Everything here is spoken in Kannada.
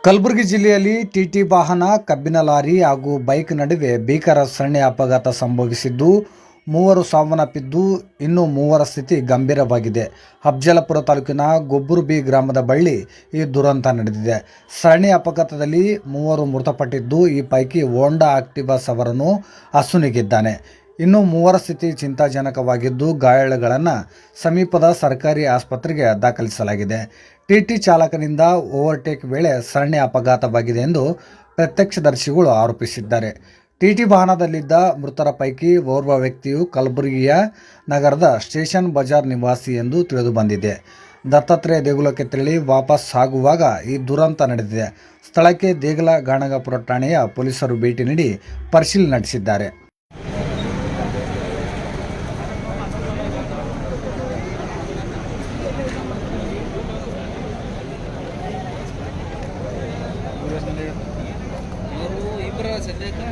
ಕಲಬುರಗಿ ಜಿಲ್ಲೆಯಲ್ಲಿ ಟಿಟಿ ವಾಹನ, ಕಬ್ಬಿನ ಲಾರಿ ಹಾಗೂ ಬೈಕ್ ನಡುವೆ ಭೀಕರ ಸರಣಿ ಅಪಘಾತ ಸಂಭವಿಸಿದ್ದು, ಮೂವರು ಸಾವನ್ನಪ್ಪಿದ್ದು, ಇನ್ನು ಮೂವರ ಸ್ಥಿತಿ ಗಂಭೀರವಾಗಿದೆ. ಅಫಜಲಪುರ ತಾಲೂಕಿನ ಗೊಬ್ಬರಬಿ ಗ್ರಾಮದ ಬಳಿ ಈ ದುರಂತ ನಡೆದಿದೆ. ಸರಣಿ ಅಪಘಾತದಲ್ಲಿ ಮೂವರು ಮೃತಪಟ್ಟಿದ್ದು, ಈ ಪೈಕಿ ಹೋಂಡಾ ಆಕ್ಟಿವಾ ಸವಾರನು ಅಸುನೀಗಿದ್ದಾನೆ. ಇನ್ನು ಮೂವರ ಸ್ಥಿತಿ ಚಿಂತಾಜನಕವಾಗಿದ್ದು, ಗಾಯಾಳುಗಳನ್ನು ಸಮೀಪದ ಸರ್ಕಾರಿ ಆಸ್ಪತ್ರೆಗೆ ದಾಖಲಿಸಲಾಗಿದೆ. ಟಿಟಿ ಚಾಲಕನಿಂದ ಓವರ್ಟೇಕ್ ವೇಳೆ ಸರಣಿ ಅಪಘಾತವಾಗಿದೆ ಎಂದು ಪ್ರತ್ಯಕ್ಷದರ್ಶಿಗಳು ಆರೋಪಿಸಿದ್ದಾರೆ. ಟಿಟಿ ವಾಹನದಲ್ಲಿದ್ದ ಮೃತರ ಪೈಕಿ ಓರ್ವ ವ್ಯಕ್ತಿಯು ಕಲಬುರಗಿಯ ನಗರದ ಸ್ಟೇಷನ್ ಬಜಾರ್ ನಿವಾಸಿ ಎಂದು ತಿಳಿದುಬಂದಿದೆ. ದತ್ತಾತ್ರೇಯ ದೇಗುಲಕ್ಕೆ ತೆರಳಿ ವಾಪಸ್ ಆಗುವಾಗ ಈ ದುರಂತ ನಡೆದಿದೆ. ಸ್ಥಳಕ್ಕೆ ದೇಗಲ ಗಾಣಗಾಪುರ ಠಾಣೆಯ ಪೊಲೀಸರು ಭೇಟಿ ನೀಡಿ ಪರಿಶೀಲನೆ ನಡೆಸಿದ್ದಾರೆ. ಇಬ್ಬರ ಸದ್ಯಕ್ಕೆ